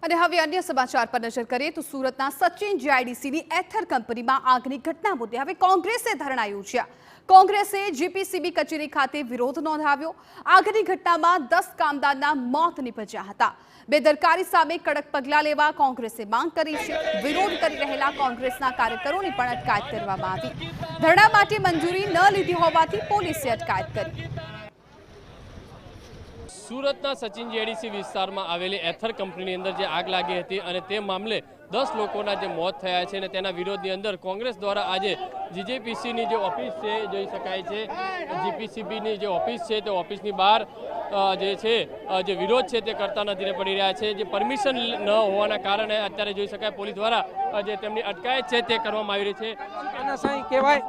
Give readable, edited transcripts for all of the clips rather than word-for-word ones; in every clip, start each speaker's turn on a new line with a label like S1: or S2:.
S1: અને હવે અન્ય સમાચાર પર નજર કરીએ તો સુરતના સચિન જીઆઈડીસીની એથર કંપનીમાં આગની ઘટના મુદ્દે હવે કોંગ્રેસે ધરણા યોજ્યા। કોંગ્રેસે જીપીસીબી કચેરી ખાતે વિરોધ નોંધાવ્યો। આગની ઘટનામાં 10 કામદારના મોત નીપજ્યા હતા। બેદરકારી સામે કડક પગલાં લેવા કોંગ્રેસે માંગ કરી છે। વિરોધ કરી રહેલા કોંગ્રેસના કાર્યકરોની પણ અટકાયત કરવામાં આવી। ધરણા માટે મંજૂરી ન લીધી હોવાથી પોલીસે અટકાયત કરી।
S2: સુરતના સચિન જીઆઈડીસી વિસ્તારમાં આવેલી એથર કંપનીની અંદર જે આગ લાગી હતી અને તે મામલે 10 લોકોના જે મોત થયા છે અને તેના વિરોધની અંદર કોંગ્રેસ દ્વારા આજે જીજેપીસીની જે ઓફિસ છે જોઈ શકાય છે, જીપીસીબીની જે ઓફિસ છે તે ઓફિસની બહાર જે છે જે વિરોધ છે તે કરતા નજરે પડી રહ્યા છે। જે પરમિશન ન હોવાના કારણે અત્યારે જોઈ શકાય પોલીસ દ્વારા જે તેમની અટકાયત છે તે કરવામાં આવી રહી છે।
S3: તાનાશાહી કહેવાય,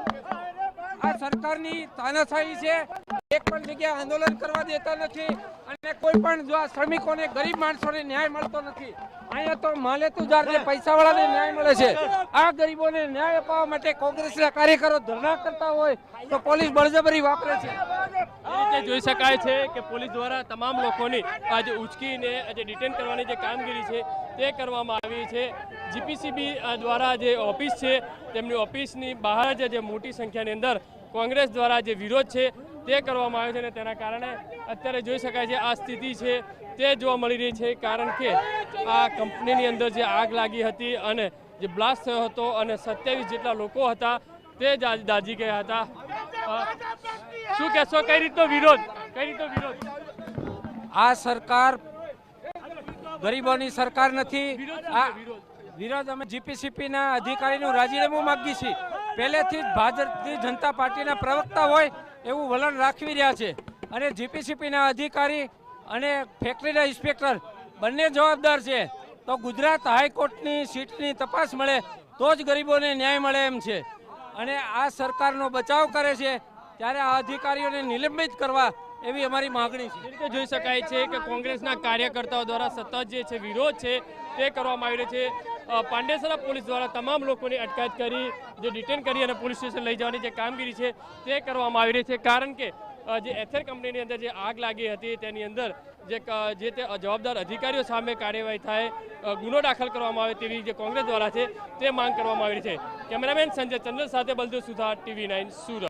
S3: આ સરકારની તાનાશાહી છે। એક પણ જગ્યાએ આંદોલન કરવા દેતા નથી અને કોઈ પણ જો આ શ્રમિકોને ગરીબ માણસોને ન્યાય મળતો નથી। અહીંયા તો માલેતુજાર જે પૈસાવાળાને ન્યાય મળે છે, આ ગરીબોને ન્યાય અપાવવા માટે કોંગ્રેસના કાર્યકરો ધરણા કરતા હોય તો પોલીસ બળજબરી વાપરે છે।
S2: રીતે જોઈ શકાય છે કે પોલીસ દ્વારા તમામ લોકોની આજે ઉચકીને જે ડિટેન કરવાની જે કામગીરી છે તે કરવામાં આવી છે। જીપીસીબી દ્વારા જે ઓફિસ છે તેમની ઓફિસની બહાર જે મોટી સંખ્યાની અંદર કોંગ્રેસ દ્વારા જે વિરોધ છે તે કરવામાં આવ્યો છે અને તેના કારણે અત્યારે જોઈ શકાય છે આ સ્થિતિ છે તે જોવા મળી રહી છે। કારણ કે આ કંપનીની અંદર જે આગ લાગી હતી અને જે બ્લાસ્ટ થયો હતો અને 27 જેટલા લોકો હતા તે દાઝી ગયા હતા। શું કહેશો, કઈ રીતનો વિરોધ?
S3: આ સરકાર ગરીબોની સરકાર નથી। આ વિરોધ અમે જીપીસીબીના અધિકારીનું રાજીનામું માંગીએ છીએ। પહેલેથી જ ભારતીય જનતા પાર્ટીના પ્રવક્તા હોય એવું વલણ રાખવી રહ્યા છે અને જીપીસીબીના અધિકારી અને ફેક્ટરીના ઇન્સ્પેક્ટર બંને જવાબદાર છે। તો ગુજરાત હાઈકોર્ટની સીટની તપાસ મળે તો જ ગરીબોને ન્યાય મળે એમ છે અને આ સરકારનો બચાવ કરે છે ત્યારે આ અધિકારીઓને નિલંબિત કરવા એવી અમારી માગણી છે।
S2: રીતે જોઈ શકાય છે કે કોંગ્રેસના કાર્યકર્તાઓ દ્વારા સતત જે છે વિરોધ છે તે કરવામાં આવી રહ્યો છે। પાંડેસરા પોલીસ દ્વારા તમામ લોકોની અટકાયત કરી જે ડિટેન કરી અને પોલીસ સ્ટેશન લઈ જવાની જે કામગીરી છે તે કરવામાં આવી રહી છે। કારણ કે જે એથર કંપનીની અંદર જે આગ લાગી હતી તેની અંદર જે તે જવાબદાર અધિકારીઓ સામે કાર્યવાહી થાય, ગુનો દાખલ કરવામાં આવે તેવી જે કોંગ્રેસ દ્વારા છે તે માંગ કરવામાં આવી રહી છે। કેમેરામેન સંજય ચંદ્ર સાથે બલદેવ સુથાર, TV9 સુરત।